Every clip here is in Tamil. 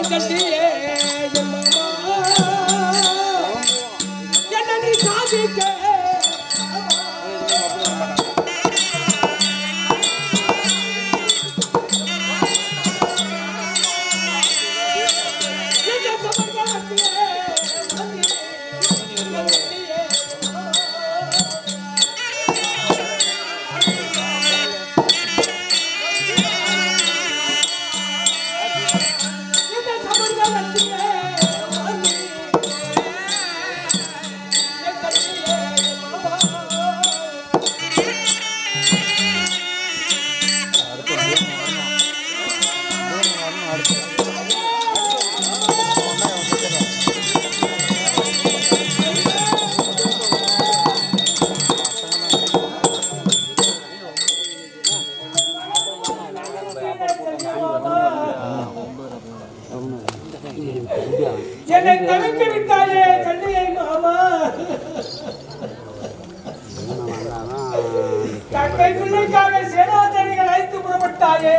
தட்டியே என்ன நீ சாதிக்க என்னை தவிர்த்து விட்டாயே கண்ணியை மாமா தங்கை பிள்ளைக்காக சேனாதரிகள் அழைத்து புறப்பட்டாயே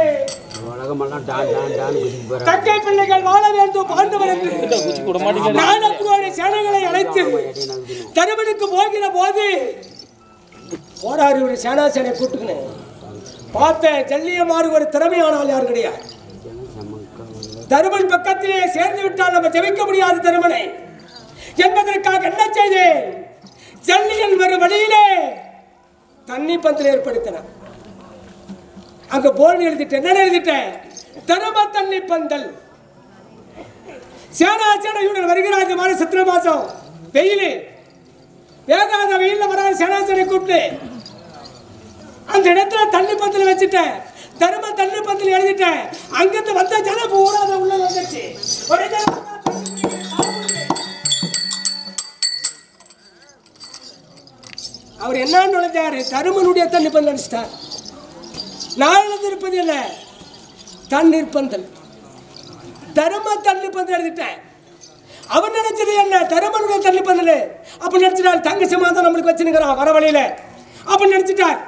தங்கை பிள்ளைகள் வாழ வேண்டும் பாண்டவர் என்று நானக்குருடைய சேனைகளை அழைத்து தருமனுக்கு போகிற போது போராடி ஒரு சேனாசேனை கூட்டுக்கினேன் பார்த்தேன் ஜல்லியமாறு ஒரு திறமையானால் யார் கிடையாது தருமன் பக்கத்திலே சேர்ந்து விட்டால் நம்ம ஜெயிக்க முடியாது தருமனை என்பதற்காக என்ன செய்தேன் ஜல்லியன் வரும் வழியிலே தண்ணி பந்தல் ஏற்படுத்தின அங்க போர்டு எழுதிட்டேன் என்ன எழுதிட்டேன் தரும தண்ணி பந்தல் சேனாசேனையுடன் வருகிறாங்க மாத சித்திரை மாசம் வெயிலு வேகாத வெயில வராத சேனாசேனை கூப்பிட்டு அந்த இடத்துல தண்ணி பந்தல் வச்சுட்டேன் தரும தண்ணி பந்தல் எழுதிட்டேன் அங்கிருந்து வந்த ஜன பூரா உள்ள வந்துச்சு அவர் என்ன நுழைஞ்சாரு தருமனுடைய தண்ணி பந்தல் அடிச்சிட்டார் நான் எழுதிருப்பது என்ன தண்ணீர் பந்தல் தரும தண்ணி பந்தல் எழுதிட்டேன் அவன் நினைச்சது என்ன தருமனுடைய தண்ணி பந்தல் அப்ப நினைச்சிட்டார் தங்க சமாதானம் நம்மளுக்கு வச்சுருக்கிறான் வர வழியில அப்ப நினைச்சிட்டார்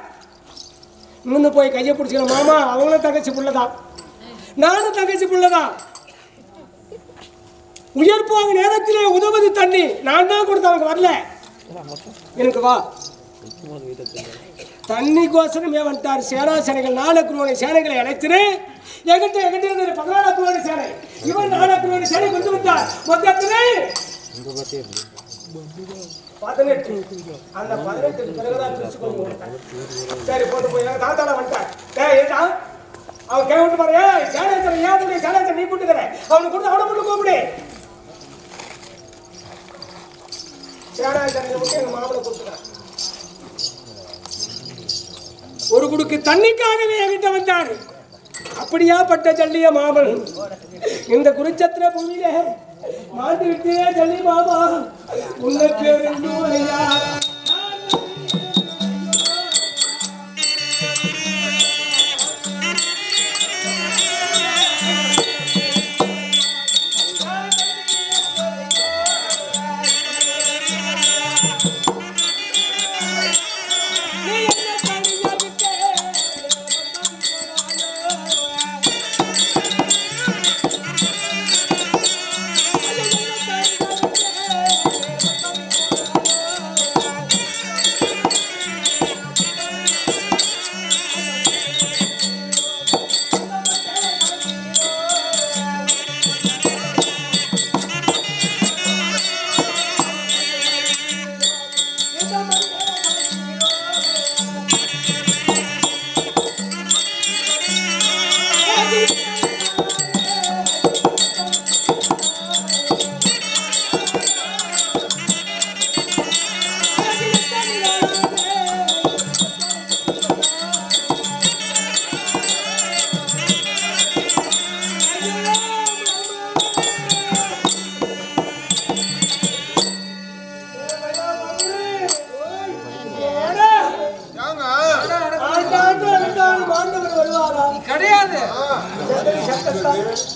முன்னு போய் கையை பிடிச்சிக்கிற மாமா அவங்களும் தங்கச்சி புள்ளதான் நானும் தங்கச்சி புள்ளதான் உயிர் போக நேரத்திலே உதவுது தண்ணி நான் தான் கொடுத்த அவங்க வரல எனக்கு வா தண்ணிக்கோசரமே வந்துட்டார் சேனாசேனைகள் நானக்குருவனை சேனைகளை அழைத்து எங்கிட்ட 14 சேனை இவன் நானக்குருவனை சேனை கொண்டு விட்டார் மொத்தத்திலே 18 அந்த 18 பிறகுதான் சரி போட்டு போய் தாத்தால வந்துட்டார் ஏடா அவன் கே விட்டு பாரு சேனாசேனை ஏன் சேனாசேனை நீ கூட்டுக்கிற அவனுக்கு கொடுத்து அவனை மட்டும் கூப்பிடு சேனாசேனை மட்டும் எங்க மாமலை கொடுத்துக்கிறான் ஒரு குடுக்கு தண்ணிக்காகவே என்கிட்ட வந்தார் அப்படியா பட்ட ஜல்லிய மாமன் இந்த குருச்சத்திர பூமியில மாண்டு விட்டே ஜல்லி மாமா உன்னை பேர்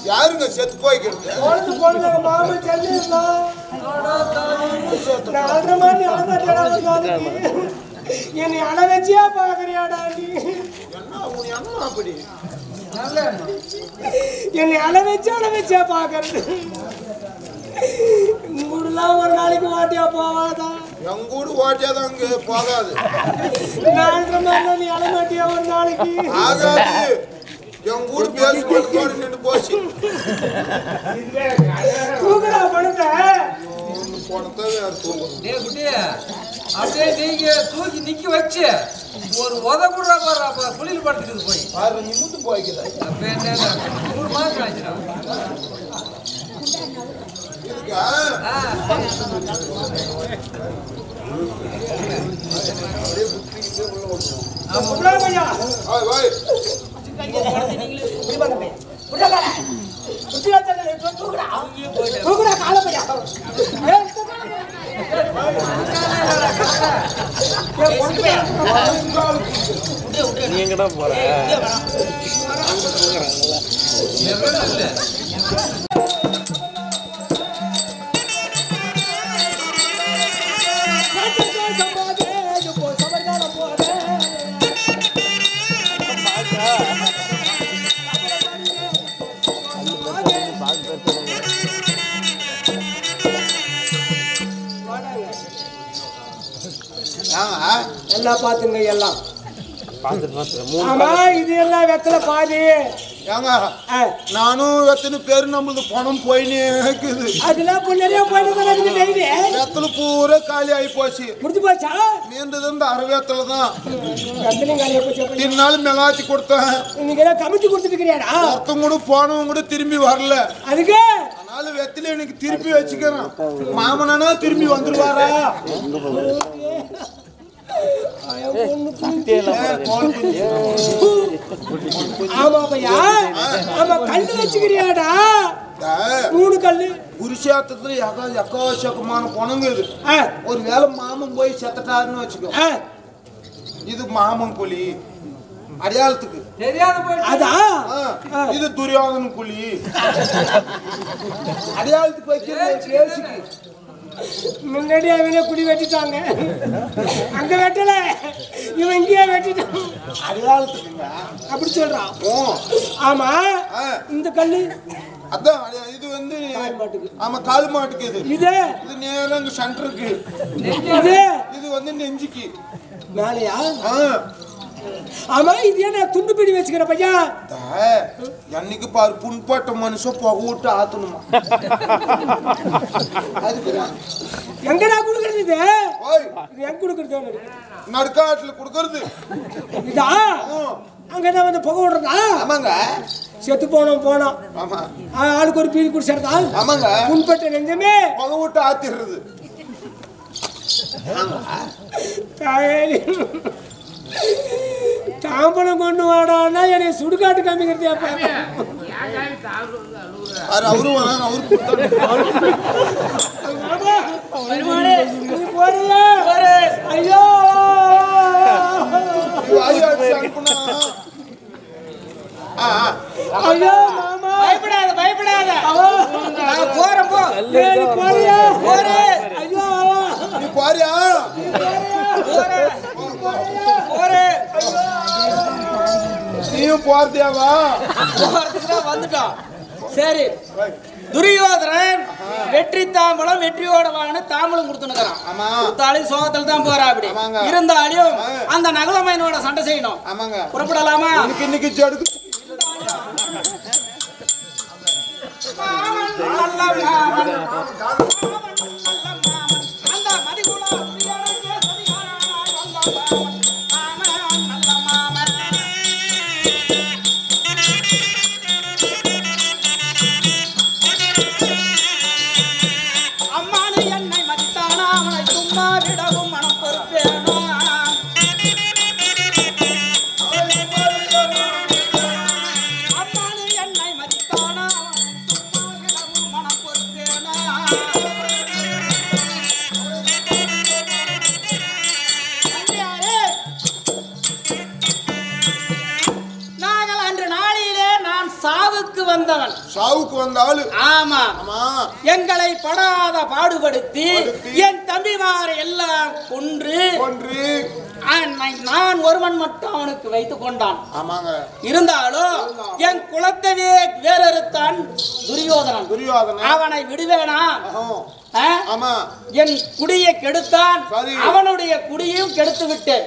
யாருங்க செத்து போய்க்கிறது பொழுது பொழுது மாமா செல்லிருந்தா நாலரை மணி என்னை அழ வச்சியா பாக்குறியாடா நீ என்ன அப்படி என்னை அளவச்சா பாக்குறது உங்கூடலாம் ஒரு நாளைக்கு வாட்டியா போவாதா? எங்க ஊரு ஓட்டியாதான் அங்க போகாது. 4.5 மணி நீ அளமாட்டியா ஒரு நாளைக்கு? ஆகாது. எங்க ஊரு பேசும்போது நின்று போச்சு. தூக்குடா பணத்தை. பணத்தை வேற தூக்கு. அப்படியே நீங்க தூக்கி நிக்க வச்சு ஒரு உதவுறா பாரு குளியல் படுத்துக்குது போய் பாரு நிமித்து போய்க்குது. அப்ப என்ன 3 மாசம் ஆச்சுடா. இதுக்கா நீ எங்கடா போற? எல்லாம் பாத்துங்க எல்லாம். ஆமா இது எல்லாம் வெத்தலை பாதி. ஏங்க நானும் எத்தனை பேரு நம்மளுக்கு பணம் போயினே இருக்குது. அதெல்லாம் நிறைய போயிட்டு வெத்தலை பூரா காலி ஆகி போச்சு. முடிஞ்சு போச்சா? மீண்டது இந்த அறவேத்தலை தான். காலியா போச்சு. தின்னாலும் மெலாச்சி கொடுத்தேன். இன்னைக்கு ஏதாவது கமிட்டி கொடுத்துட்டு இருக்கிறியாடா? ஒருத்தவங்க கூட போனவங்க கூட திரும்பி வரல. அதுக்கு அதனால வெத்தில எனக்கு திருப்பி வச்சுக்கிறேன். மாமனானா திரும்பி வந்துருவாரா? ஆமா பையா. ஆமா கல்லு வச்சுக்கிறியாடா? 3 கல்லு. குருஷேத்திரத்துல எக்கச்சக்கமான பணங்குது. ஒரு வேளை மாமன் போய் செத்துட்டாருன்னு வச்சுக்கோ. இது மாமன் புலி அடையாளத்துக்கு அதான். இது துரியோதன புலி அடையாளத்துக்கு வைக்கிறது. முன்னாடி அவனே குடி வெட்டிட்டாங்க. அங்க வெட்டல, இவன் இங்கேயே வெட்டிட்டான். அடையாளத்துக்குங்க அப்படி சொல்றான். ஆமா இந்த கல்லு அதான் இது வந்து ஆமா கால் மாட்டுக்கு. இது நேரம் சென்டருக்கு. இது வந்து நெஞ்சுக்கு மேலையா? ஆமா இது என்ன துண்டு பிடி வச்சுக்கிற பையா? என்னைக்கு பாரு புண்பட்ட மனுஷன் புகை விட்டு ஆத்தணுமா? எங்கடா குடுக்கறது? இது எங்க குடுக்கறது? நடுக்காட்டுல குடுக்கறது. இதா அங்கதான் வந்து புகை விடுறதா? ஆமாங்க. செத்து போனோம். ஆமா ஆளுக்கு ஒரு பீடி குடிச்சிருக்கா? ஆமாங்க. புண்பட்ட நெஞ்சமே புகை விட்டு ஆத்திடுறது. தாம்பலம் கொண்டு வாடான்னா என்னை சுடுகாட்டு காமிக்கிறது. அவரு ஐயோ ஐயோ மாமா பயப்படாத போறோம் போ. போறியா? ஐயோ நீ போறியா? நீயும் போறதியாவா? வந்துட்டோம். சரி துரியோதனன் வெற்றி தாம்பலம் வெற்றியோட வாங்க தாம்பலம் கொடுத்துனுக்கிறான். கொடுத்தாலும் சோகத்துல தான் போறா. அப்படி இருந்தாலும் அந்த நகுலமையனோட சண்டை செய்யணும். ஆமாங்க. புறப்படலாமா? இன்னைக்கு ஜடுக்கு அம்மானு என்னை மதித்தானா மனம் பொறுப்பேனா வந்தவன். சாவுக்கு வந்த ஆளு. ஆமா. எங்களை படாத பாடுபடுத்தி என் தம்பிமாரை எல்லாம் கொன்று நான் ஒருவன் மட்டும் அவனுக்கு வைத்துக் கொண்டான். ஆமாங்க. இருந்தாலும் என் குலத்தையே வேறறுத்தான் துரியோதனன். அவனை விடுவேனா? என் குடியை கெடுத்தான், அவனுடைய குடியும் கெடுத்து விட்டேன்.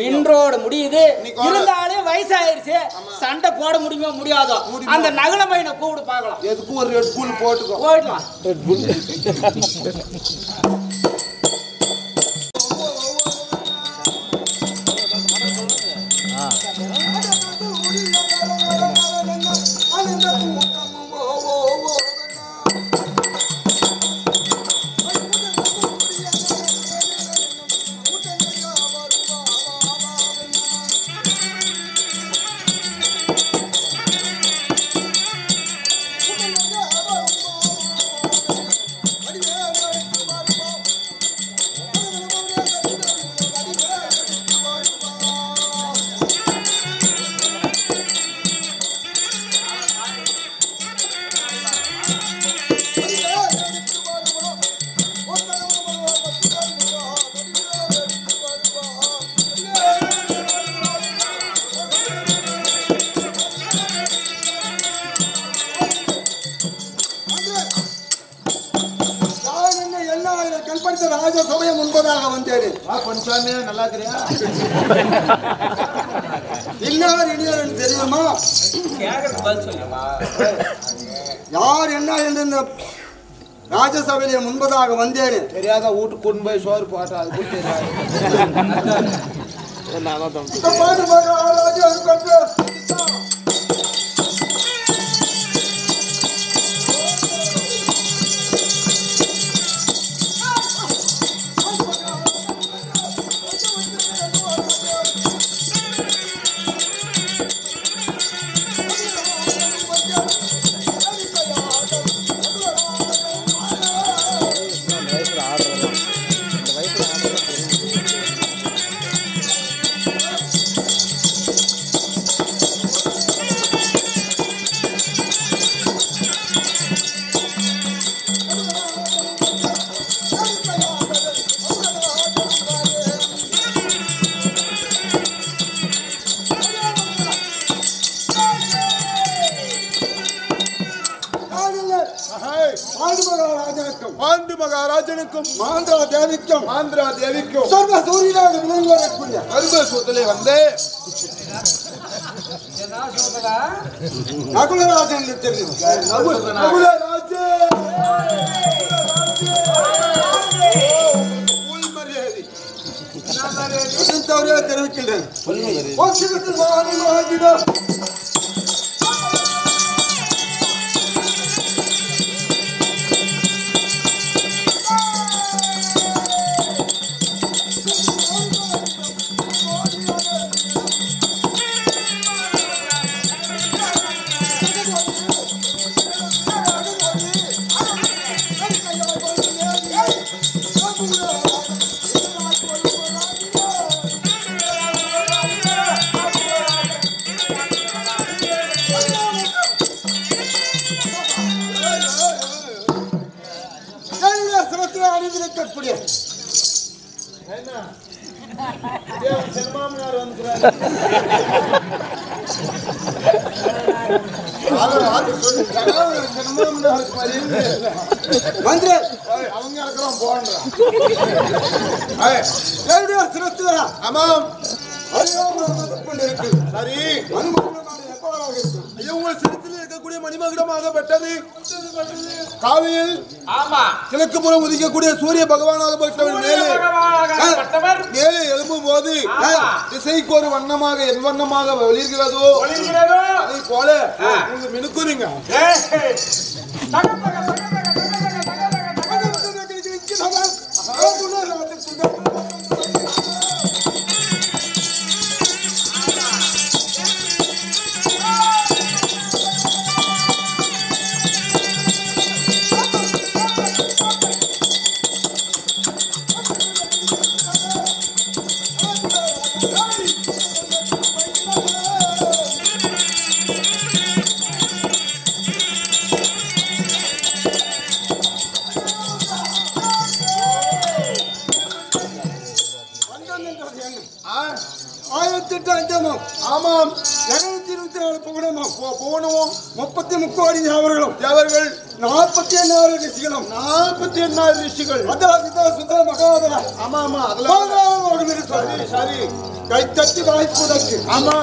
இன்றோடு முடியுது. இருந்தாலும் வயசாயிருச்சு, சண்டை போட முடியுமோ முடியாதோ? அந்த நகலமையின கூப்பிடு பார்க்கலாம். எதுக்கு ஒரு ரெட் புல் போட்டுக்கோ. போயிடலாம். ராஜசபை முன்பதாக வந்தேன். கொஞ்சமே நல்லா இருக்கிறியா? இன்னார் இனியார் தெரியுமா? யார் என்ன என்று இந்த ராஜசபையிலே முன்பதாக வந்தேன். தெரியாத வீட்டுக்கு கொண்டு போய் சோறு போட்டா அது பாண்டு மகாராஜனுக்கும் மாந்திரா தேவிக்கும் சொர்க்க சூரியனாக விளங்குவதற்குரிய கருமசூத்திலே வந்து நகுலராஜன் என்று தெரியும். தெரிவிக்கின்றேன். காவியில் கிழக்கு புறம் உதிக்கக்கூடிய சூரிய பகவானாக மேலே எழும்பும் போது திசைக்கு ஒரு வண்ணமாக என் வண்ணமாக வெளியிருக்கிறதோ அதை போல நீங்க மினுக்குறீங்க. 1008 அஞ்சமாம். ஆமாம் 224 புகழமாம். போனோம் 33 கோடி தேவர்களும் தேவர்கள் 44 ரிஷிகளும் 44 ரிஷிகள். அதான் சுந்தர மகாதரா. ஆமா ஆமா அதெல்லாம் சரி சரி கை தட்டி வாய்ப்புதற்கு. ஆமா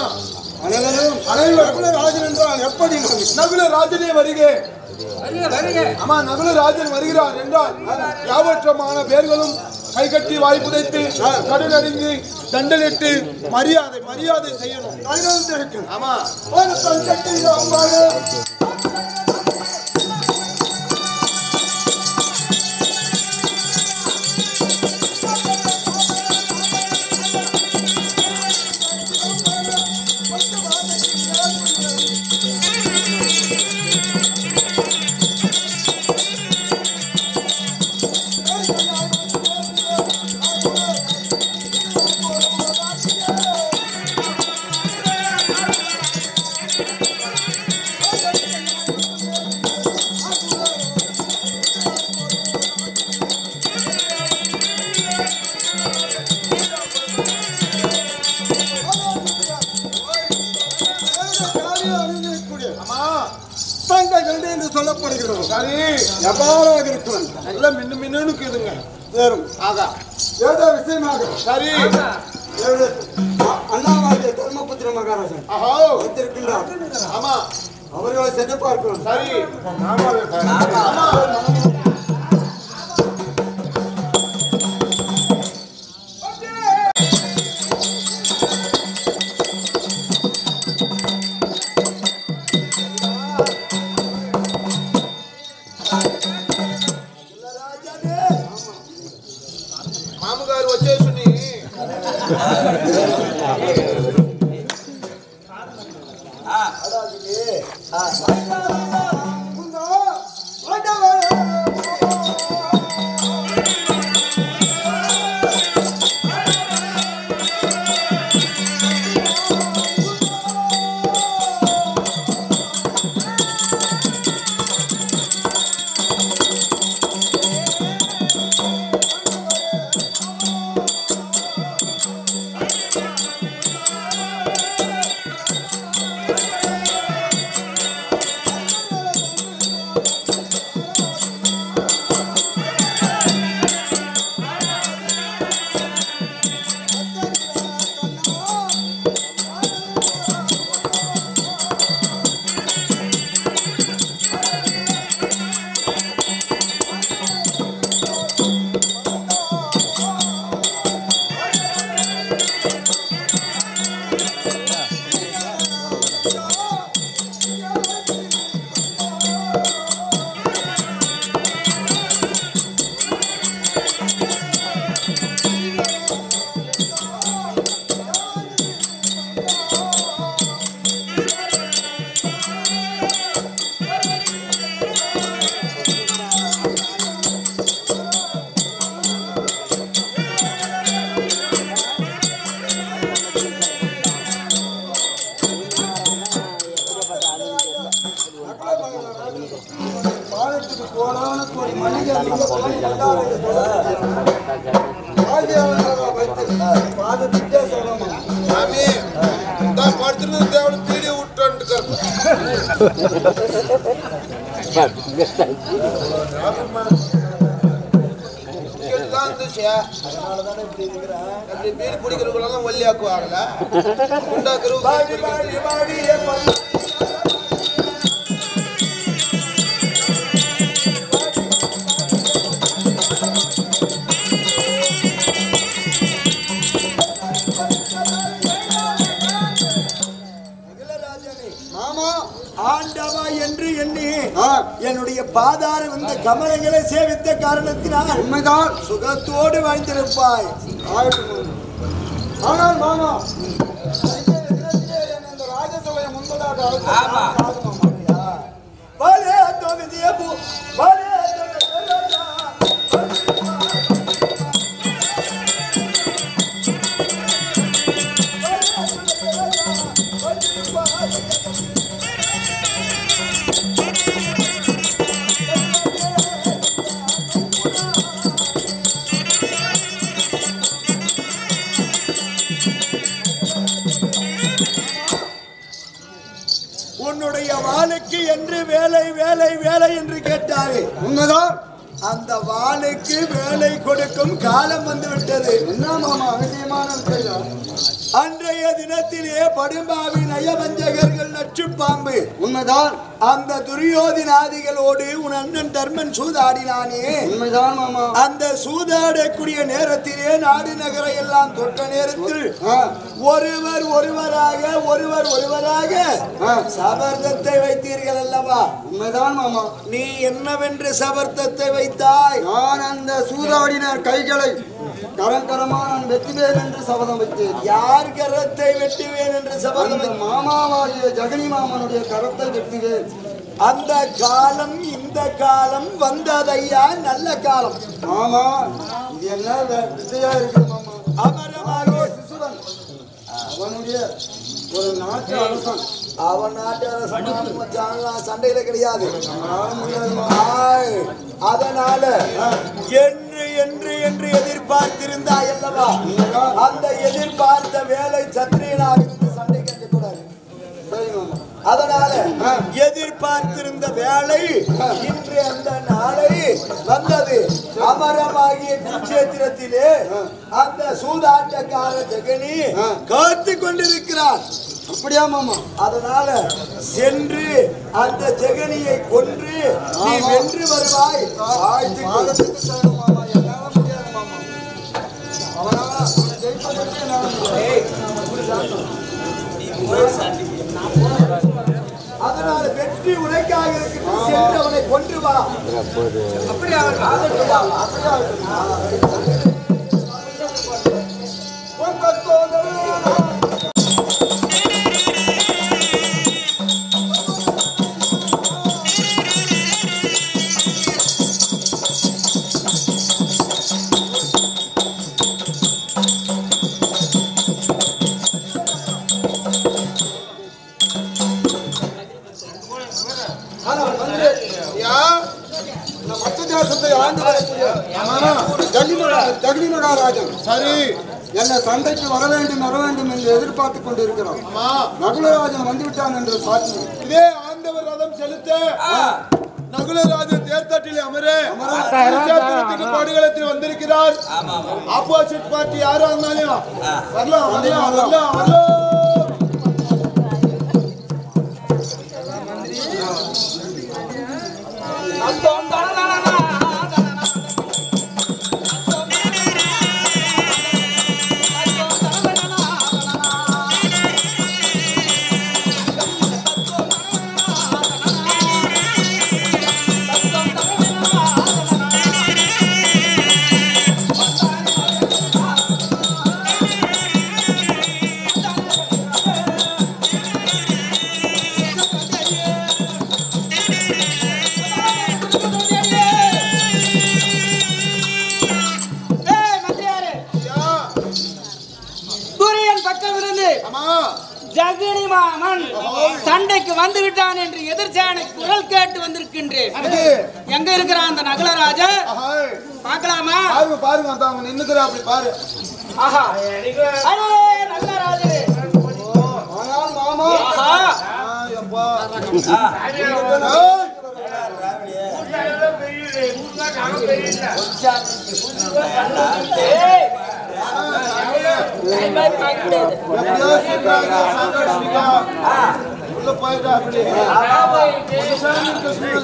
அனைவரும் ராஜன் என்றால் எப்படி நகுல ராஜனே வருக. ஆமா நகுல ராஜன் வருகிறார் என்றால் யாவற்றமான பேர்களும் கைகட்டி வாய்ப்புதைத்து கடனறிந்து தண்டனிட்டு மரியாதை செய்யணும். ஆமா ஒரு தஞ்சட்டி என்று சொல்லப்படுகிறது. சரி எவ்வாறாக இருக்கிறது நல்ல மின்னு இருக்குதுங்க. வேறும் ஆகா ஏதோ விஷயமாக சரி அண்ணாவாகிய தர்மபுத்திர மகாராஜன் ஆஹா வைத்திருக்கின்றார். ஆமா அவர்களை சென்று பார்க்கிறோம். சரி మామగారు వచ్చేసుని சாமி தான் படுத்துறது தேவன வீடியோ விட்டுட்டு பீடி குடிக்கிறவங்களெல்லாம் ஒல்லியாக்குவாங்கல்ல ஆண்டவா என்று எண்ணி என்னுடைய பாதார வந்த கமலங்களை சேவித்த காரணத்தினால் உண்மைதான் சுகத்தோடு வாழ்ந்திருப்பாய். ஆனால் மாமா ராஜசபையை முன்பதாக உன்னுடைய வாளுக்கு என்று வேலை வேலை வேலை என்று கேட்டாரே உண்மைதான். அந்த வாளுக்கு வேலை கொடுக்கும் காலம் வந்து விட்டது. என்ன மாமா அவசியமான விஷயம்? அன்றைய தினத்திலே படும்பாவி நயவஞ்சகர்கள் நச்சு பாம்பு உண்மைதான். அந்த துரியோதனாதிகளோடு உன் அண்ணன் தர்மன் சூதாடினானே. உண்மைதான் மாமா. அந்த சூதாடக்கூடிய நேரத்திலே நாடு நகரை எல்லாம் தொட்ட நேரத்தில் ஒருவர் ஒருவராக சபர்த்தத்தை வைத்தீர்கள் அல்லவா? உண்மைதான் மாமா. நீ என்னவென்று சபர்த்தத்தை வைத்தாய்? நான் அந்த சூதாடினர் கைகளை கரமா நான் வெட்டுவேன் என்று சபதம் வைத்தேன். யார் கரத்தை வெட்டுவேன் என்று சபதம்? மாமாவாகிய ஜெகனி மாமனுடைய கரத்தை வெட்டுவேன். அந்த காலம் இந்த காலம் வந்ததையா, நல்ல காலம். மாமா இது என்ன வித்தையா இருக்கு மாமா? அமரமாக சிசுவன் அவனுடைய ஒரு நாட்டு அரசன். அவன் நாட்டு அரசன் சண்டையில கிடையாது. அதனால என்று என்று என்று எதிர்பார்த்திருந்தாய் அல்லவா? அந்த எதிர்பார்த்த வேலை சத்திரியனாக இருந்து சண்டை கேட்கக்கூடாது. அதனால எதிர்பார்த்திருந்த வேலை இன்று அந்த நாளை வந்தது. அமரமாகிய குருட்சேத்திரத்திலே அந்த சூதாட்டக்கார ஜெகனி காத்து கொண்டிருக்கிறார். அப்படியா மாமா? அதனால சென்று அந்த ஜெகனியை கொன்று நீ வென்று வருவாய். அதனால வெற்றி உனக்காக இருக்கிறது. சென்று அவனை கொன்று வா. அப்படி அவர் ஜெகனி மகாராஜன் சரி என்ன சண்டைக்கு வர வேண்டும் என்று எதிர்பார்த்துக் கொண்டிருக்கிறோம். நகுலராஜன் வந்துவிட்டான் என்று சாட்சி. இதே ஆண்டவர் ரதம் செலுத்த நகுலராஜன் தேர்தட்டில் அமர பாடுகளத்தில் வந்திருக்கிறார். ஆப்போசிட் பார்ட்டி யாரா இருந்தாலும் வரலாம். ஜெகனி மாமன் சண்டைக்கு வந்து விட்டான் என்று எதிர்ச்சானை குரல் கேட்டு வந்திருக்கின்றேன். எங்க இருக்கிறான் அந்த நகுலராஜன்? பார்க்கலாமா? பாருங்க அவங்க நின்னுக்கிறா. அப்படி பாரு. ஆஹா அரே நகுலராஜனே. மாமா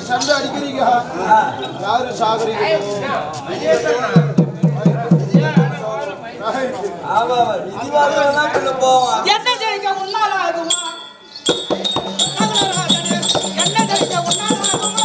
சண்டை அடிக்கிறீங்க. யாரு சாகுறீங்க? என்ன ஜெயிக்க உன்னால ஆகுமா? என்ன ஜெயிக்க உன்னால ஆகுமா?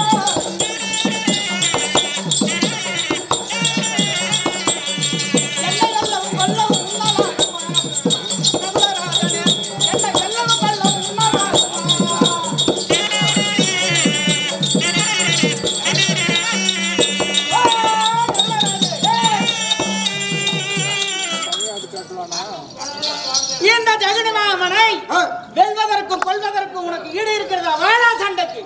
இந்த ஜெகனி மாமனை வெல்வதற்கும் கொள்வதற்கும் உனக்கு ஈடு இருக்கிறதா? வேணா சண்டைக்கு.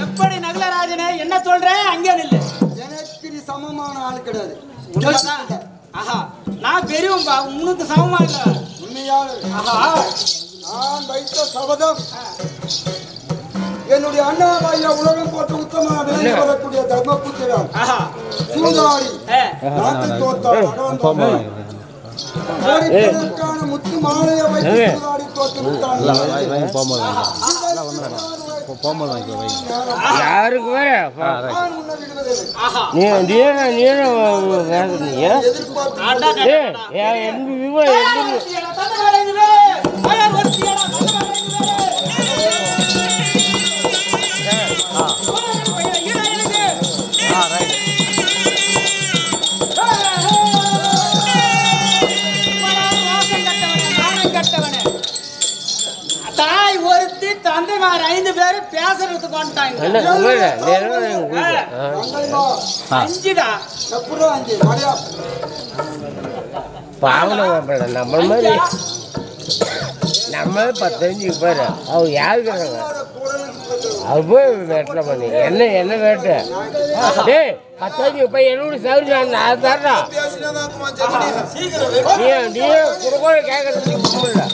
எப்படி நகலராஜனே என்ன சொல்றேன் அங்கே நில்லு. எனக்கு நீ சமமான ஆள் கிடையாது. ஆஹா நான் பெரியவன்பா உனக்கு சமமா இல்ல. உண்மையாளு ஆஹா நான் வைத்த சபதம் என்னுடைய அண்ணாவாயா உலகம் போட்டு உத்தம விலை வரக்கூடிய தர்மபுத்திரன் ஆஹா சூதாடி ஏ நாட்டு தோத்தார் கோடிக்கணக்கான முத்து மாலையை வைத்து சூதாடி தோத்து விட்டான். யாருக்கு வேற நான் உன்னை விடுவதில்லை. ஆஹா நீ எதிர்பார்த்து ஆண்டா தாய் ஒருத்தி தந்தைமார் 5 பேரு பேசுறதுக்கு வந்துட்டாங்க. அஞ்சுடா எப்படா அஞ்சு மரியா பாவனை நம்ம மாதிரி நம்ம 15 பேர் அவங்க யாருக்கிறாங்க அது போய் வேட்டல பண்ணி என்ன வேட்டு டேய் 15 போய் என்னோட சவுரி நான் தர்றா நீ குடும்ப கேட்கறதுக்கு இல்லை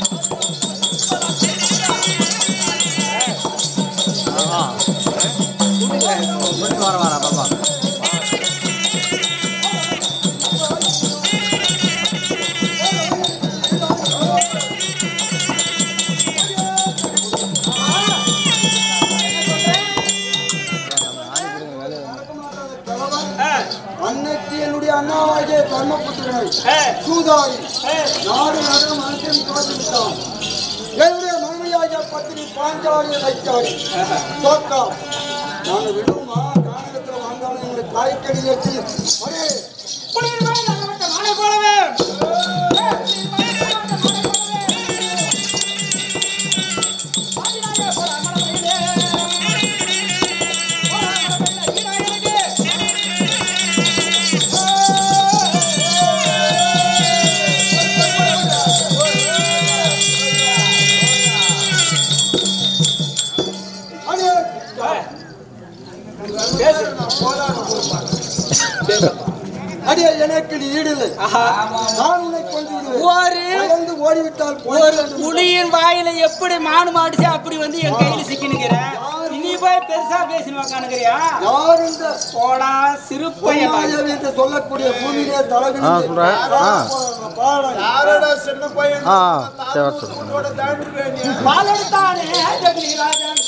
அன்னைக்கு என்னுடைய அண்ணாவாகிய தர்மபுத்திரனை சூதாடி நாடு நகர மனுஷன் தோற்று விட்டான். என்னுடைய மனைவியாகிய பத்தினி பாஞ்சாலியை வைத்தாடி தோற்றான். நாங்கள் விடுவோமா காரணத்தில் வாங்காலும் எங்களுடைய காய்கறி எடுத்து நானே போலவே அடியே எனக்கு நீ ஈடில்லை. நான் உன்னை கொண்டு விடுவேன். பயந்து ஓடிவிட்டால் ஒரு புலியின் வாயில எப்படி மானு மாட்டுச்சு அப்படி வந்து என் கையில சிக்கினுக்கிற நீ போய் பெருசா பேசினு உக்கானுக்கிறியா? யார் இந்த போடா சிறுப்பையன் மாயாவி என்று சொல்லக்கூடிய பூமியிலே தலைவிழி யாரோட சின்ன பையன் பாலெடுத்தானே ஜெகனி ராஜன்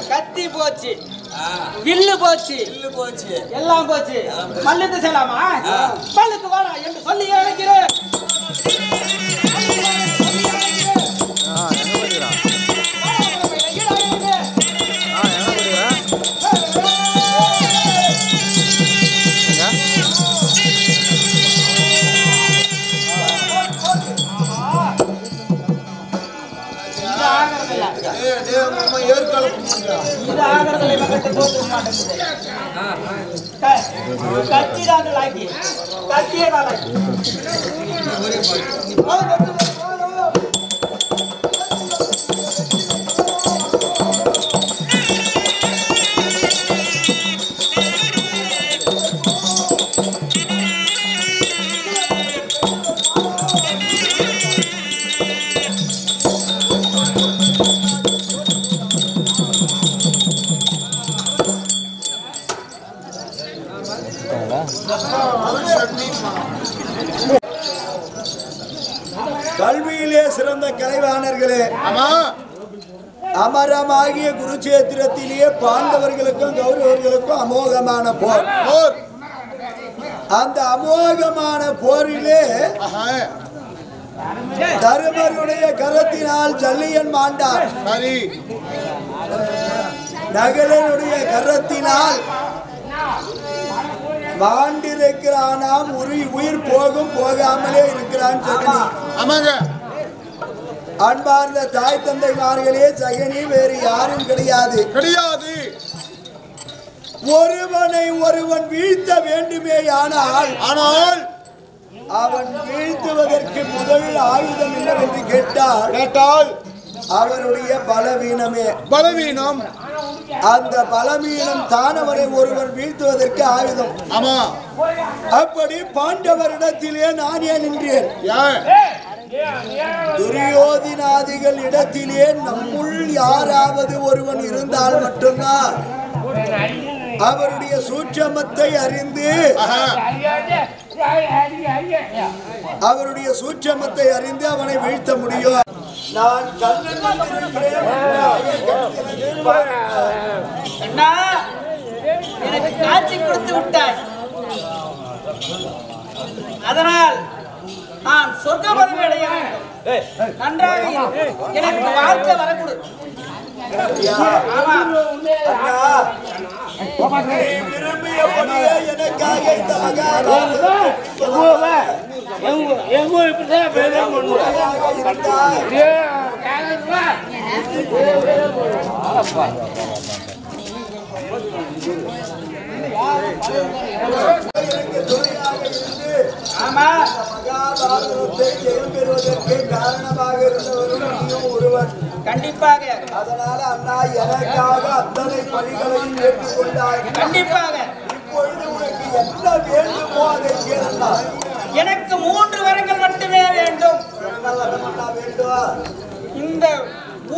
கத்தி போச்சு வில்லு போச்சு எல்லாம் போச்சு மல்லுக்கு செல்லாமா பல்லுக்கு வாடா என்று சொல்லி அழைக்கிறேன். கல்வியிலே சிறந்த கலைவாணர்களே, அமரமாகிய குருச்சேத்திரத்திலேயே பாண்டவர்களுக்கும் கௌரவர்களுக்கும் அமோகமான போர். அந்த அமோகமான போரிலே தருமருடைய கரத்தினால் ஜல்லியன் மாண்டான். நகலனுடைய கரத்தினால் மாண்டிருக்கிறானாம். உயிர் போகும் போகாமலே இருக்கிறான் சகனி. அன்பார்ந்த தாய் தந்தைமார்களே, சகனி வேறு யாரும் கிடையாது. ஒருவனை ஒருவன் வீழ்த்த வேண்டுமே ஆனால் அவன் வீழ்த்துவதற்கு முதல் ஆயுதம் என்னவென்று கேட்டால் அவனுடைய பலவீனம். அந்த பலவீனம் தான் அவனை ஒருவன் வீழ்த்துவதற்கு ஆயுதம். அப்படி பாண்டவரிடத்திலே நான் ஏன் நின்றேன்? துரியோதனாதிகள் இடத்திலே நம்முள் யாராவது ஒருவன் இருந்தால் மட்டும்தான் அவருடைய சூட்சமத்தை அறிந்து அவனை வீழ்த்த முடியும். நான் எனக்கு காட்சி கொடுத்து விட்டாய். அதனால் நான் சொர்க்கபதவி அடைய நன்றாக எனக்கு வாழ்க்கை வரக்கூடாது. காரணமாக இருந்தவரும் ஒருவர். கண்டிப்பாக. அதனால அண்ணா எனக்காக அத்தனை பணிகளையும் ஏற்றுக்கொண்டார். கண்டிப்பாக. இப்பொழுது உனக்கு என்ன வேண்டுமோ அதை கேளண்ணா. எனக்கு 3 வரங்கள் மட்டுமே வேண்டும். என்ன வரமண்ணா வேண்டும்? இந்த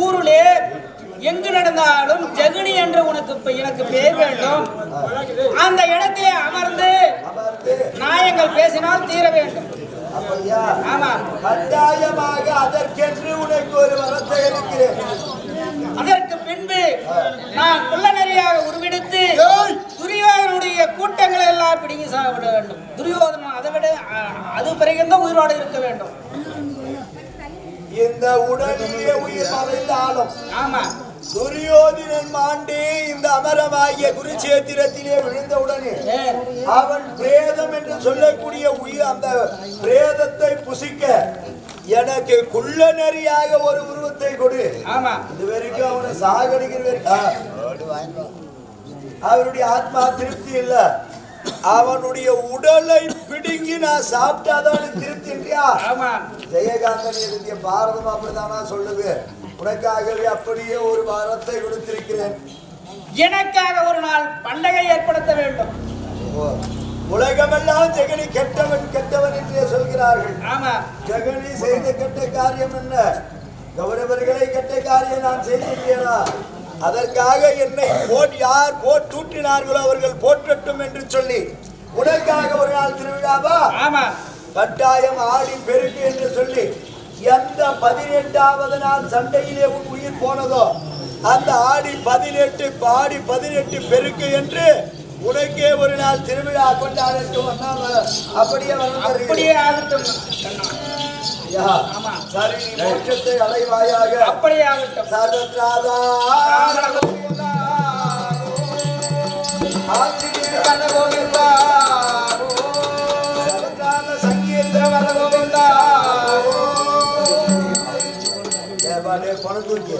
ஊரிலே எங்கு நடந்தாலும் ஜெகனி என்று எனக்கு பேர் வேண்டும். அந்த இடத்திலே அமர்ந்து நாயங்கள் பேசினால் தீர வேண்டும். ஆமா, கட்டாயமாக அதற்கென்று உனக்கு ஒரு வரத்தை இருக்கிறேன். அதற்கு பின்பு நான் குள்ளநரியாக உருவெடுத்து துரியோதனுடைய கூட்டங்களை எல்லாம் பிடிங்கி சாப்பிட வேண்டும். துரியோதனன் அதை விட அது பிறகுதான் உயிரோடு இருக்க வேண்டும். இந்த உடலிலே உயிர் மறைந்தாலும் ஆமா, துரியோதனன் மாண்டி இந்த அமரமாகிய குருச்சேத்திரத்திலே விழுந்தவுடனே அவன் பிரேதம் என்று சொல்லக்கூடிய உயிர் அந்த பிரேதத்தை புசிக்க எனக்கு குள்ள நெறியாக ஒரு உருவத்தை கொடு. ஆமா, இது வரைக்கும் அவனை சாகடிக்கிற வரைக்கும் அவருடைய ஆத்மா திருப்தி இல்ல. அவனுடைய உடலை பிடுங்கி நான் சாப்பிட்டாதான் திருப்தின்றியா? ஆமா, ஜெயகாந்தன் எழுதிய பாரதம் அப்படித்தானா சொல்லுது. உனக்காகவே அப்படியே ஒரு வரத்தை கொடுத்திருக்கிறேன். எனக்காக ஒரு நாள் பண்டகை ஏற்படுத்த வேண்டும். உலகமெல்லாம் ஜெகனி கெட்டவன் என்றே சொல்கிறார்கள். ஆமா, ஜெகனி செய்த கெட்ட காரியம் என்ன? கௌரவர்களை கெட்ட காரியம் நான் செய்திருக்கிறேனா? அதற்காக என்னை யார் தூற்றினார்களோ அவர்கள் போற்றட்டும் என்று சொல்லி உனக்காக ஒரு நாள் திருவிழாவா? ஆமா, கட்டாயம் ஆடி பெருக்கு என்று சொல்லி எந்த 18வது நாள் சண்டையிலே உன் உயிர் போனதோ அந்த ஆடி 18 பெருக்கு என்று உனக்கே ஒரு நாள் திருவிழா கொண்டாடட்டும். அப்படியே ஆகட்டும். சரி, நீ மோட்சத்தை அடைவாயாக. அப்படியே ஆகட்டும். சர்வத்ராதா பணம் தூக்கி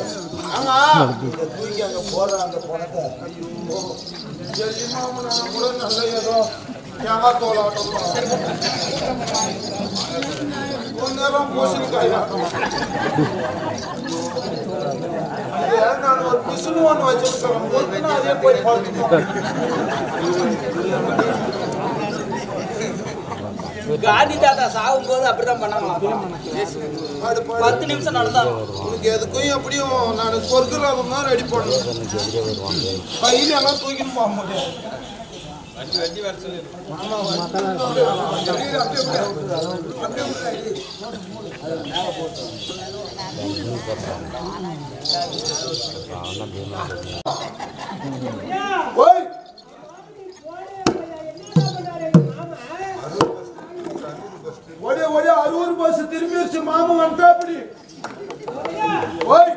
அங்க போடுற அந்த பணத்தை கூட நல்ல ஏதோ தேங்காய் தோலாட்டம் நேரம் பூசணிக்காய் நான் ஒரு பிசுனு ஒன்று வச்சிருக்கிறேன். அதே போய் காந்தி தாத்தா சாகும் போது அப்படிதான் பண்ணாங்க. 10 நிமிஷம் நடந்தா உனக்கு எதுக்கும் எப்படியும் நான் சொர்க்கம் தான் ரெடி பண்ணணும். கையில எல்லாம் தூக்கின்னு போக முடியாது. திரும்பிடுச்சு மாமன் வந்துட்டா அப்படி ஓய்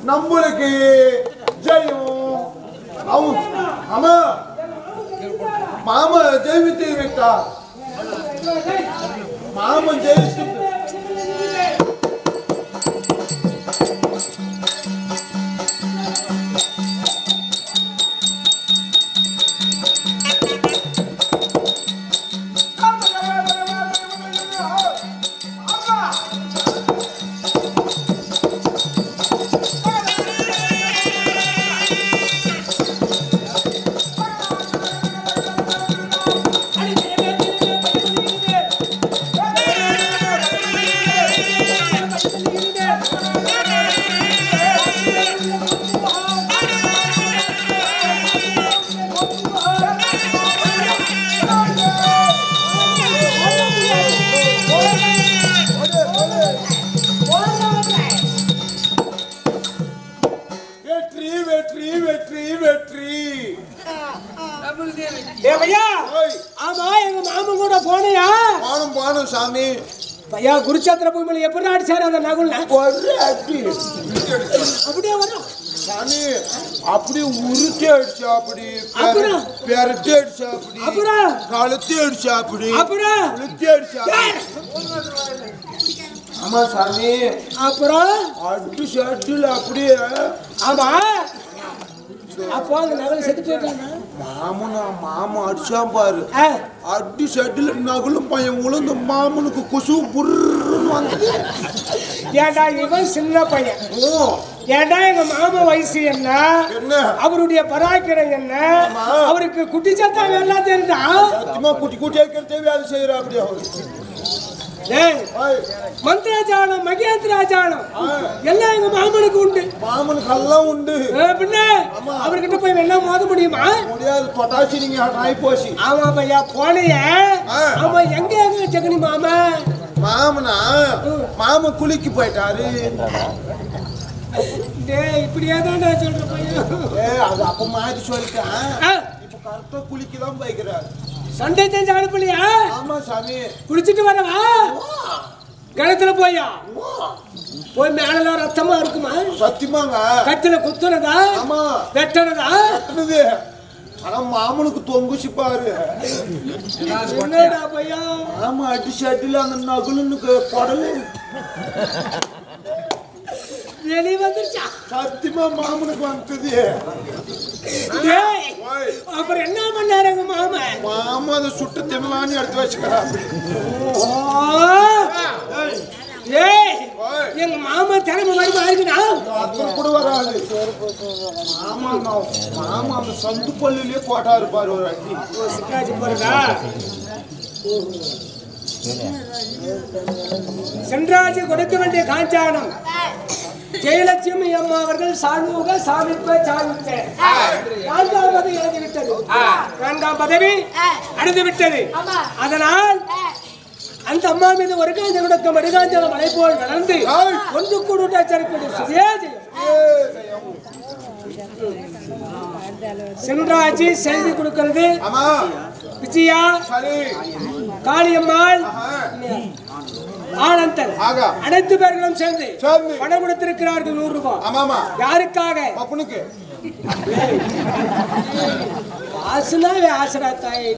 நம்மளுக்கு ஜெயம் அவன் ஆமா மாமா ஜெயித்து விட்டா மாமன் ஜெயிச்சு சாமி பையா குருச்சேத்திர பூமியில எப்படி அடிச்சாரு அந்த நகுல் அப்படியே வரும் சாமி அப்படி உருட்டி அடிச்சா அப்படி பெரட்டி அடிச்சா அப்படி அப்புறம் கழுத்தி அடிச்சா அப்படி அப்புறம் உளுத்தி அடிச்சா ஆமா சாமி அப்புறம் அடி ஷட்டில் அப்படியே ஆமா அப்போ அந்த நகல் செத்து போயிட்டாங்க மாமா அடிச்சான் பாரு அடி ஷட்டில் நகலும் பையன் உளுந்து மாமனுக்கு கொசு புர்ன்னு வந்தது ஏண்டா இவன் சின்ன பையன் ஏண்டா எங்க மாமா வயசு என்ன அவருடைய பராக்கிரம் என்ன அவருக்கு குட்டி சத்தம் எல்லாம் தெரிஞ்சா சத்தியமா குட்டி குட்டியா இருக்கிறதே வேலை செய்யறா அப்படி அவரு மந்திராஜானம் மகேந்திராஜானம் எல்லாம் எங்க மாமனுக்கு உண்டு மாமனுக்கு எல்லாம் உண்டு பின்ன அவர்கிட்ட போய் என்ன மோத முடியுமா முடியாது தொட்டாசி நீங்க நாய் போசி ஆமா பையா போனைய ஆமா எங்க எங்க ஜெகனி மாமா மாமனா மாமன் குளிக்கு போயிட்டாரு இப்படியே தான் சொல்ற பையன் அது அப்ப மாதிரி சொல்லிட்டேன் இப்ப கரெக்டா குளிக்கதான் போய்க்கிறாரு சண்டை செஞ்சு அனுப்பலையா ஆமா சாமி குளிச்சுட்டு வரவா கிணத்துல போயா போய் மேல ரத்தமா இருக்குமா சத்தியமாங்க கத்துல குத்துனதா ஆமா வெட்டனதா ஆனா மாமனுக்கு தொங்குச்சு பாரு என்னடா பையா ஆமா அடி ஷட்டில் அந்த நகுலுன்னு குடலு வெளியே வந்துருச்சா சத்தியமா மாமனுக்கு வந்தது அப்புறம் என்ன பண்ணாரு எங்க மாமா மாமா அதை சுட்டு தின்னலான்னு எடுத்து வச்சுக்கிறான் எங்க மாமா திறமை வருமா இருக்குண்ணா அப்புறம் கூட வராது மாமா அந்த சந்து பள்ளியிலேயே போட்டா இருப்பாரு ஒரு அடி சிக்காச்சு போறதா சென்றாஜி கொடுக்க வேண்டிய காஞ்சானம் ஜெயலட்சுமி அம்மா அவர்கள் சாணுக சாமிப்ப சாமித்த 4வது எழுதிவிட்டது 4ஆம் பதவி அடைந்து விட்டது அதனால் அந்த அம்மா மீது ஒரு காஞ்ச கொடுக்க மறுகாஞ்சல மலை போல் வளர்ந்து ஒன்று கூடுடைய சென்றாஜி செய்தி கொடுக்கிறது விஜயா காளியம்மாள் ஆனந்தன் அனைத்து பேர்களும் சேர்ந்து பணம் கொடுத்திருக்கிறார்கள் 100 ரூபாய் யாருக்காக ஆசுனாவே ஆசரா தாய்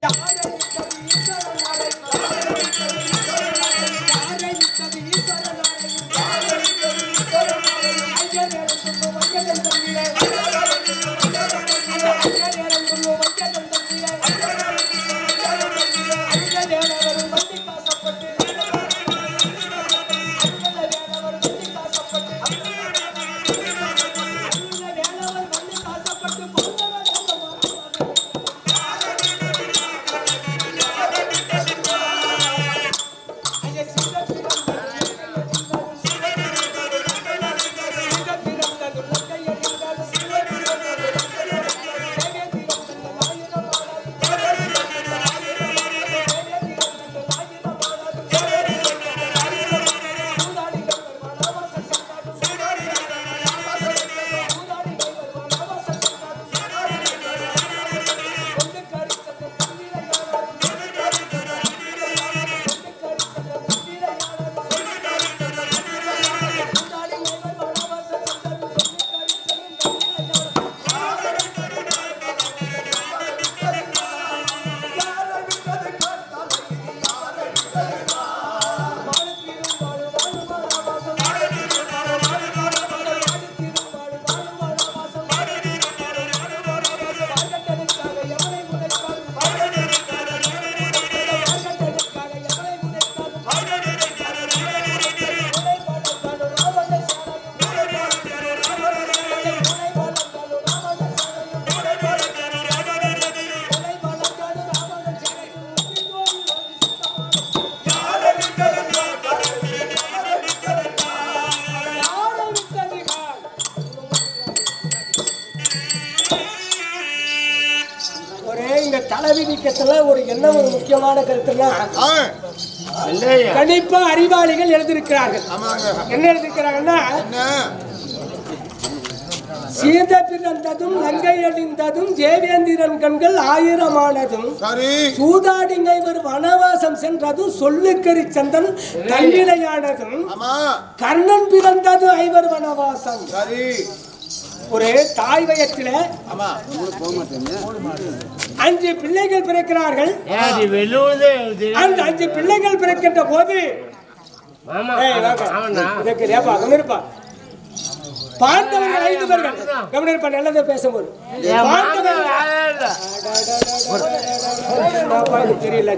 ஒரே இந்த தலைவிதிக்கத்துல ஒரு என்ன ஒரு முக்கியமான கருத்துன்னா கண்டிப்பா அறிவாளிகள் எழுதியிருக்கிறார்கள். என்ன எழுதியிருக்கிறாங்கன்னா சீத பிறந்ததும் லங்கை அழிந்ததும் தேவேந்திரன் கண்கள் ஆயிரமானதும் சூதாடிங்கை ஒரு வனவாசம் சென்றதும் சொல்லுக்கறி சந்தன் தன்னிலையானதும் கர்ணன் பிறந்தது ஐவர் வனவாசம். ஒரு தாய் வயத்தில 5 பிள்ளைகள் பிறக்கிறார்கள். அந்த 5 பிள்ளைகள் பிறக்கின்ற போது பாண்டவர்கள் 5 பேர்கள் கவனிப்பா நல்லதை பேசும்போது தெரியல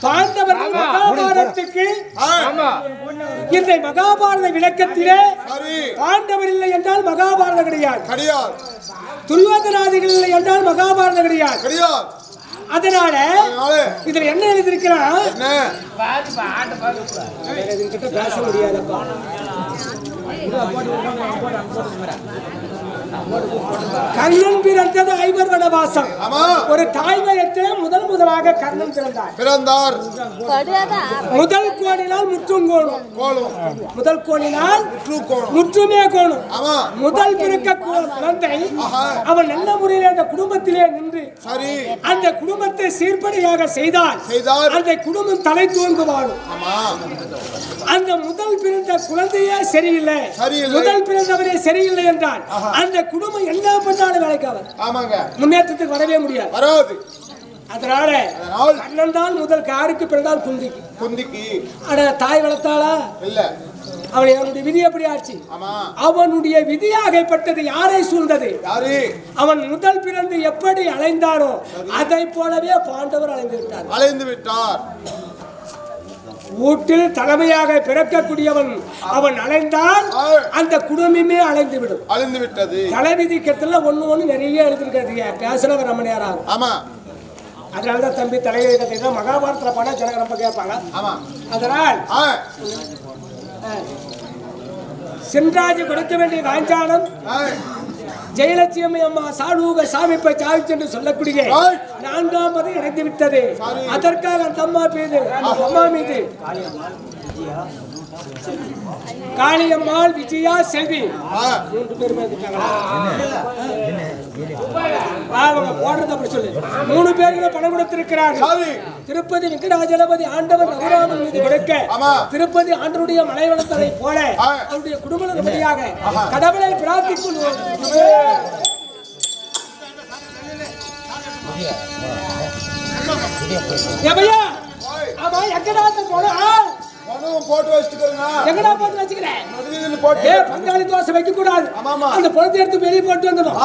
பாண்டவர்கள் மகாபாரதத்துக்கு இந்த மகாபாரத விளக்கத்திலே பாண்டவர் இல்லை என்றால் மகாபாரதம் கிடையாது. துரியோதனாதிகள் இல்லை என்றால் மகாபாரதம் கிடையாது. அதனால இதுல என்ன எழுதியிருக்கிறான் பேச முடியாதப்பா. கர்ணன் பிறந்தது ஐவர் வனவாசம். ஒரு தாய்மயத்தை முதலாக கர்ணன் பிறந்தார். முதல் கோணினால் முற்றும் கோணும். முதல் கோணினால் முற்றுமே கோணும். முதல் பிறக்க குழந்தை அவன் நல்ல முறையில் அந்த குடும்பத்திலே நின்று அந்த குடும்பத்தை சீர்படியாக செய்தால் அந்த குடும்பம் தலை தூங்குவாடும். அந்த முதல் பிறந்த குழந்தையே சரியில்லை, முதல் பிறந்தவரே சரியில்லை என்றால் அந்த குடும்பம் என்ன பண்ணாலும் வேலைக்காவது முன்னேற்றத்துக்கு வரவே முடியாது. அதனால கண்ணன் தான் முதல் யாருக்கு பிறந்தால் குந்திக்கு. ஆனா தாய் வளர்த்தாளா இல்ல. அவனுடைய விதி எப்படி ஆச்சு? அவனுடைய விதியாகப்பட்டது யாரை சூழ்ந்தது? அவன் முதல் பிறந்து எப்படி அலைந்தானோ அதை போலவே பாண்டவர் அலைந்து விட்டார். வீட்டில் தலைமையாக பிறக்கக்கூடியவன் அவன் அலைந்தால் அந்த குடும்பமே அலைந்து விட்டது. தலைவிதிக்கத்துல ஒண்ணு நிறைய எழுதிருக்காரு பேசுனவர் நம்ம நேரம். அதனாலதான் தம்பி தலைவிதி மகாபாரதத்துல பாட ஜனங்க ரொம்ப கேட்பாங்க. அதனால் சென்றாஜி கொடுக்க வேண்டிய வாஞ்சானம் ஜெயலட்சுமி அம்மா சாலூக சாமிப்பை சாவிச்சு என்று சொல்லக்கூடிய 4ஆம் பதவி இணைந்து விட்டது. அதற்காக அந்த அம்மா மீது காளியம்மாள், விஜயா, செல்வி 3 பேருமே போடுறது அப்படி சொல்லு. 3 பேருக்கு பணம் கொடுத்திருக்கிறார்கள். திருப்பதி வெங்கடாஜலபதி ஆண்டவன் ரகுராமன் மீது கொடுக்க திருப்பதி ஆண்டருடைய மலைவளத்தலை போல அவருடைய குடும்பத்தியாக கடவுளை பிரார்த்திக்கொள்வோம். போட்டு வச்சுக்கிறேன். பங்காளி தோசை வைக்க கூடாது. அந்த பணத்தை எடுத்து வெளியே போட்டு வந்துடும்.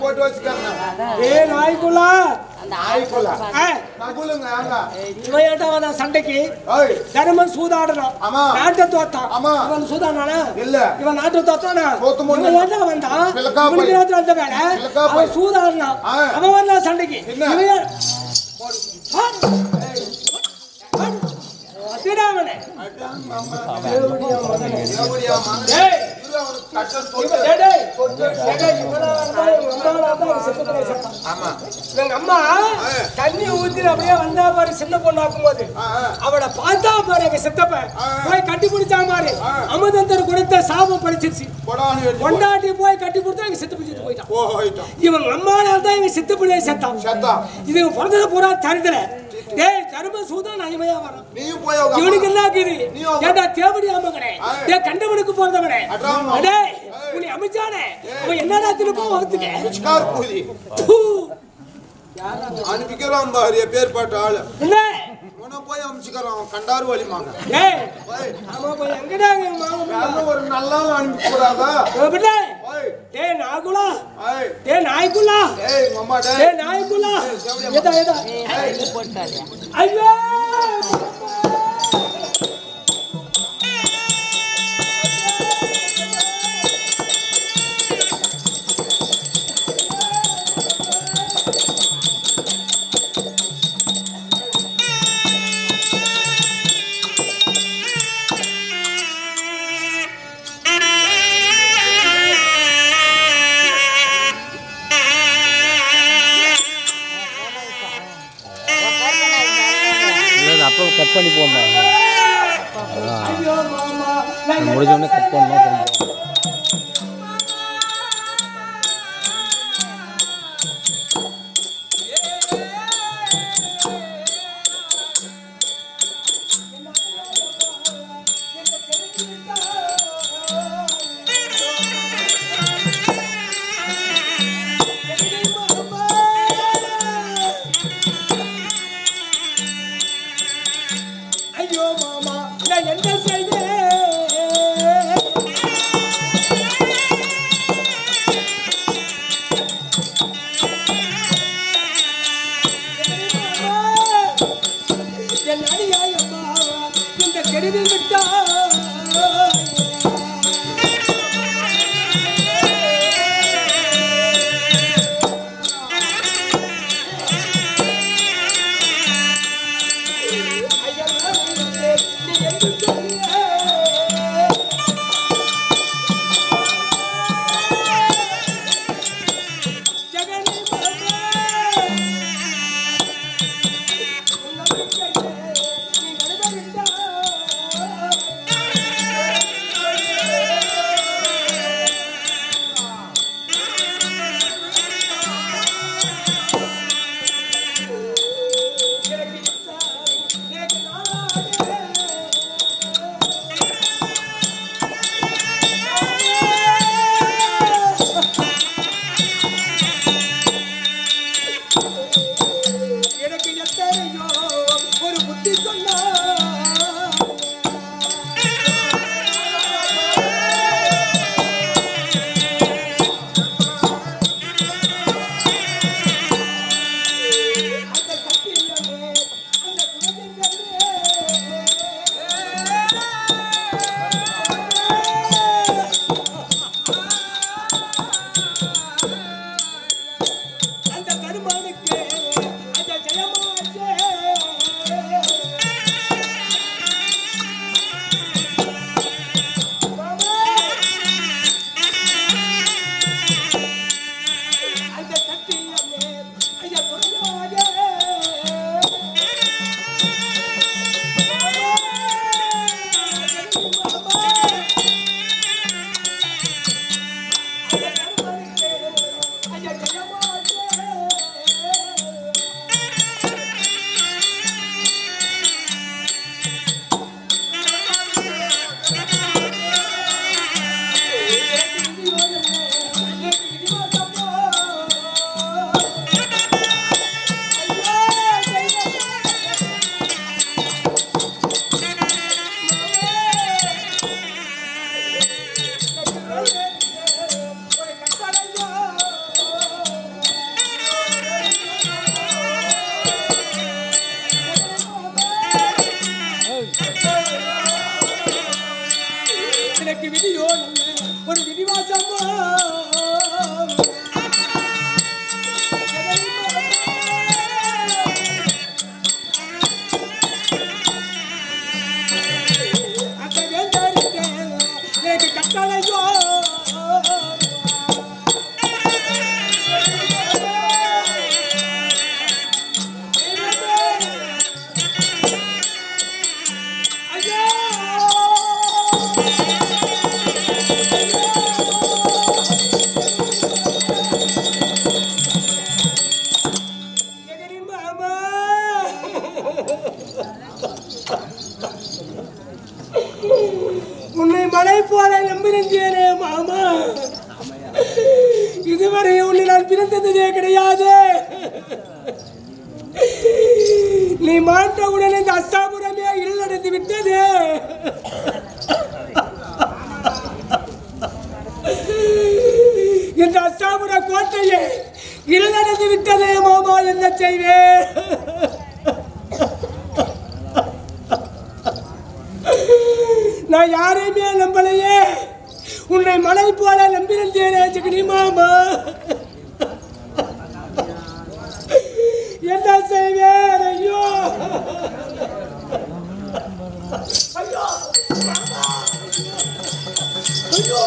போட்டு வச்சுக்காங்க. சண்டைக்கு தர்மன் சூதாடணும். நாட்டை தோத்தான். இவன் சூதானா இல்ல, இவன் நாட்டை தோத்தானா வந்தான். அந்த வேலை அவன் சூதாடினான். அவன் வந்தான் சண்டைக்கு. அம்மா தண்ணி ஊத்தி அப்படியே வந்தா பாரு. சின்ன பொண்ணாக்கும் போது அவளை பார்த்தா பாரு எங்க சித்தப்ப போய் கட்டி பிடிச்சா பாரு. அமுதந்தர் கொடுத்த சாபம் படிச்சிருச்சு. கொண்டாட்டி போய் கட்டி கொடுத்தா எங்க சித்தப்ப செத்து போயிட்டான். இவன் அம்மானால தான் எங்க சித்தப்படியே செத்தான். இது பிறந்தது பூரா தருதல. டேய் தர்ம சூதான் அயமையா வரான். இவனுக்கு என்ன ஆகுது? ஏண்டா தேவடி ஆமகனே, டேய் கண்டவனுக்கு போறதவனே, டேய் உன்னை அமைச்சானே அவன் என்னடா திருப்ப வகுத்துக்க அனுப்பிக்கிறான் பாரு பேர்பாட்ட ஆளு. என்ன அமிச்சுக்கிறோம் கண்டாரு வலிமாங்க ஏய் ஆமா போய் எங்கடாங்க மாமா ஒரு நல்லா அனுப்பி கூடாதா அப்படியே டேய் நாகுலா டேய் நாய்குலா ஏய் மாமா டேய் நாய்குலா ஏதா ஐயோ அப்போ கட் பண்ணி போடணும் ஐயோ மாமா முடிஞ்ச உடனே கட் பண்ணணும் ஐயோ மாமா நான் என்ன செய்வேன் என் அடியாயம்மா இந்த தெருவில் விட்டா எனக்கு எத்தனையோ ஒரு புத்தி சொன்னா அந்த சத்தியமே அந்த அந்த கருமானுக்கு அந்த ஜெயமாச்சே அந்த சத்தியமே ஐயா துணையாக ஐயா ஜெயமாச்சே எனக்கு விதியோ நல்ல ஒரு விதிவாசம் அந்த வேந்தாருக்கு எனக்கு கட்டளையோ உன்னை மலை போல நம்பினேனே மாமா இதுவரை உன்னை நான் பிறந்ததே கிடையாது நீ மாண்ட உடனே இந்த அஸ்தாபுர நான் யாரையுமே நம்பலையே, உன்னை மலை போல நம்பியிருந்தேனே ஜெகனி மாமா. என்ன செய்வேன்? ஐயோ ஐயோ ஐயோ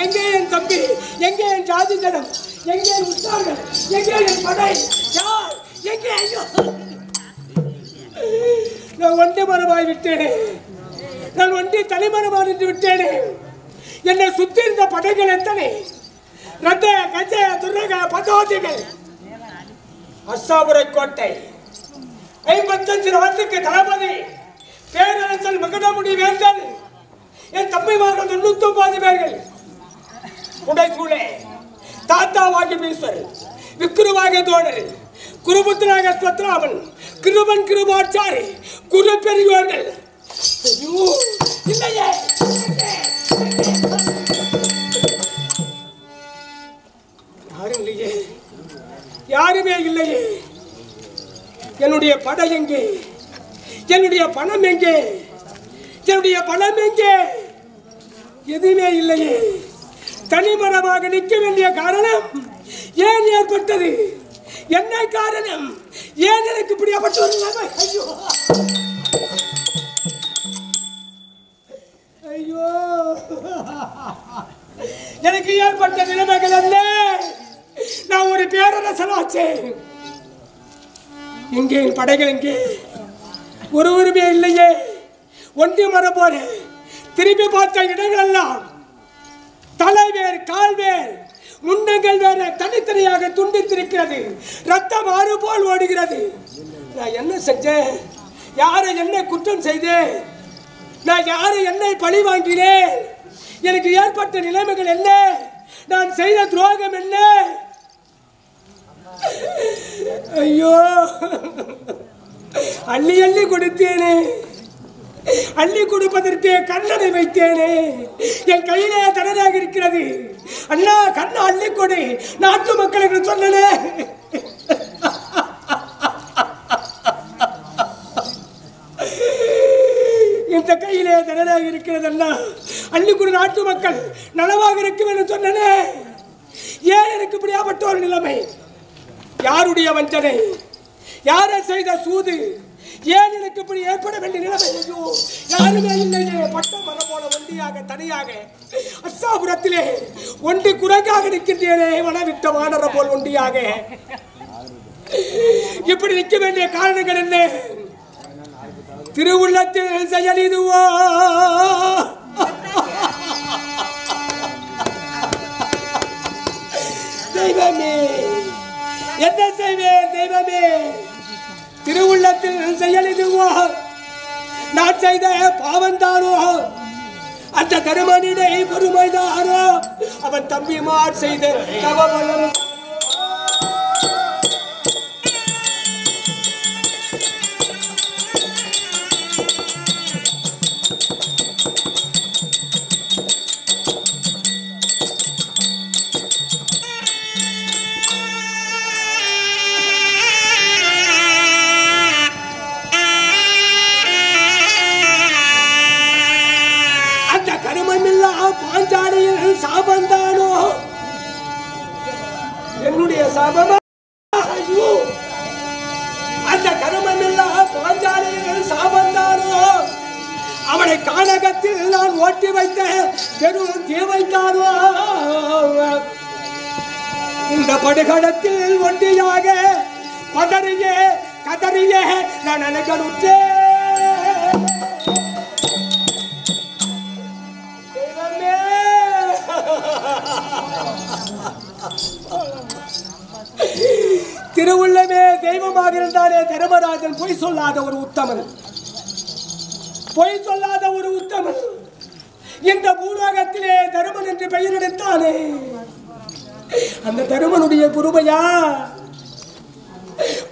எங்கே என் தம்பி, எங்கே என் ஜாதி ஜனம், எங்கே என் உற்சாகம், எங்கே என் படை, யார் எங்கே? ஐயோ நான் ஒன்றி மரமாய் விட்டேனே, நான் ஒன்றி தலைமரமாக நின்று விட்டேனே. என்னை சுத்தி இருந்த படைகள் எத்தனை, ரத்த கஜ துர்ரக பதோதிகள், அஸ்ஸாபுரை கோட்டை, 55 நாட்டுக்கு தளபதி பேரரசன் மகடமுடி வேந்தன், என் தம்பிமார்கள் 99 பேர்கள், உடைசூழே தாத்தாவாகி பீஸ்வர், விக்ருவாக தோழர், குருபுத்திராக ஸ்வத்ராமன், கிருபன் கிருபாச்சாரி, குரு பெரியோர்கள். இல்லையே யாரும் இல்லையே, யாருமே இல்லையே. என்னுடைய படை எங்கே? என்னுடைய பணம் எங்கே? என்னுடைய பணம் எங்கே? எதுவுமே இல்லையே. தனிமரமாக நிற்க வேண்டிய காரணம் ஏன் ஏற்பட்டது? என்ன காரணம்? ஏன் எனக்கு இப்படியாப்பட்ட ஒரு நிலைமை? ஐயோ ஐயோ, எனக்கு ஏற்பட்ட நிலைமைகள் என்ன? நான் ஒரு பேரரசனாச்சேன். எங்கே என் படைகள்? எங்கே? ஒருவருமே இல்லையே. ஒன்றி மரம் போல திரும்பி பார்த்த இடங்கள் எல்லாம் தலைவேர் கால்வேர் முண்டங்கள் வேற தனித்தனியாக துண்டித்திருக்கிறது. ரத்தம் ஆறு போல் ஓடுகிறது. நான் என்ன செஞ்சேன்? யாரை என்ன குற்றம் செய்தேன்? நான் யாரை என்னை பழி வாங்கினேன்? எனக்கு ஏற்பட்ட நிலைமைகள் என்ன? நான் செய்த துரோகம் என்ன? ஐயோ, அள்ளி அள்ளி கொடுத்தேனே, அள்ளி கொடுப்பதற்கு கண்ணனை வைத்தேனே, என் கையிலே தடராக இருக்கிறது. அண்ணா கண்ணை அள்ளி கொடு, நாட்டு மக்களுக்கு சொன்னனே. இந்த கையிலே தடராக இருக்கிறது அண்ணா, அள்ளி கொடு, நாட்டு மக்கள் நலவாக இருக்கும் என்று சொன்னனே. ஏன் எனக்கு இப்படியாப்பட்ட ஒரு நிலைமை? யாருடைய வஞ்சனை? யாரை செய்த சூது? ஏன் எனக்கு இப்படி ஏற்பட வேண்டிய நிலைமை? ஐயோ, யாருமே இல்லையே. பட்ட மரம் போல ஒண்டியாக தனியாக அஸ்ஸாபுரத்திலே ஒண்டி குரங்காக நிற்கின்றேனே, வனவிட்ட வானர போல் ஒண்டியாக. இப்படி நிற்க வேண்டிய காரணங்கள் என்ன? திருவுள்ளத்தில் செயலிதுவோ? தெய்வமே, என்ன செய்வேன்? தெய்வமே, திருவுள்ளத்தில் செயலிதுவோ? நான் செய்த பாவந்தானோ? அந்த தருமனிடை பொறுமைதானோ? அவன் தம்பிமார் செய்த தவமலம். பாஞ்சாலியில் சாபந்தானோ? என்னுடைய சாபமா? அந்த கருமமில்லா பாஞ்சாலியில் சாபந்தானோ? அவனை கானகத்தில் நான் ஓட்டி வைத்த பெரும் தேவைத்தானோ? இந்த படுகளத்தில் ஒன்றியாக பதறிய கதறிய நான் அழகருத்தேன். திருவுள்ளமே தெய்வமாக இருந்தாலே தர்மராஜன் பொய் சொல்லாத ஒரு உத்தமன், பொய் சொல்லாத ஒரு உத்தமன். இந்த பூலோகத்திலே தருமன் என்று பெயர் எடுத்தானே, அந்த தருமனுடைய குருமையா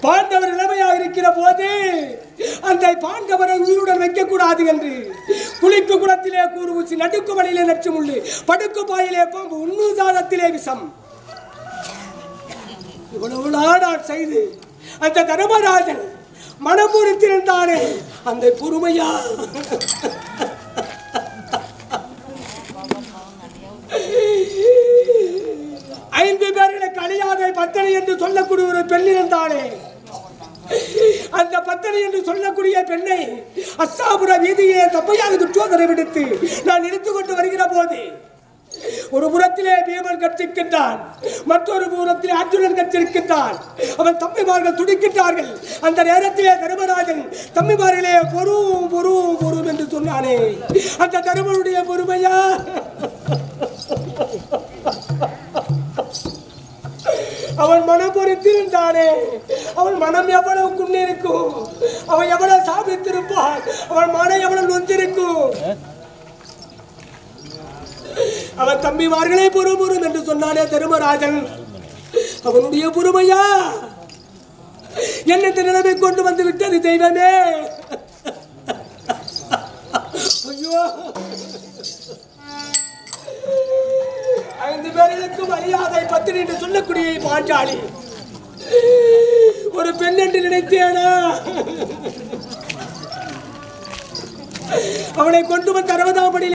பாண்டவர் இளமையாக இருக்கிற போது அந்த பாண்டவரை உயிருடன் வைக்கக்கூடாது என்று குளிக்கு குளத்திலே கூறு ஊசி, நடுக்கு வழியிலே நச்சுமுள்ளு, படுக்கு பாயிலே பாம்பு, உண்ணு சாதத்திலே விஷம், இவ்வளவு நான் செய்து அந்த தர்மராஜன் மனப்பூரித்திருந்தானே அந்த பொறுமையா ஐந்து பேர்களுக்கு அழியாத பத்தனை என்று சொல்லக்கூடிய ஒரு பெண் இருந்தானே அந்த பத்தனை என்று சொல்லக்கூடிய பெண்ணை அஸ்தாபுர வீதியை தப்பையாக துச்சோதனை விடுத்து நான் எடுத்துக் கொண்டு வருகிற போது ஒரு புறத்திலே பீமன் கட்சிக்கின்றான், மற்றொரு புறத்திலே அர்ஜுனன் கட்சிருக்கின்றான். அவன் தம்பிமார்கள் துடிக்கின்றார்கள். அந்த நேரத்திலே தர்மராஜன் தம்பிமார்களே பொறு பொறு பொறு என்று சொன்னானே அந்த தர்மனுடைய பொறுமையா அவன் மனம் பொறுத்திருந்தானே அவன் மனம் எவ்வளவு குன்னிருக்கும், அவன் எவ்வளவு சாபித்திருப்பான், அவன் மனம் எவ்வளவு நொந்திருக்கும். அவன் தம்பிமார்களே பொறும் என்று சொன்னானே தர்மராஜன் அவனுடைய பொறுமையா என்ன நிலைமை கொண்டு வந்து விட்டது தெய்வமே. ஐயோ ஐந்து பேர்களுக்கு மரியாதை பத்தினி என்று சொல்லக்கூடிய பாஞ்சாலி ஒரு பெண் என்று நினைத்தேனா அவனை கொண்டு வந்து 60ஆம் படி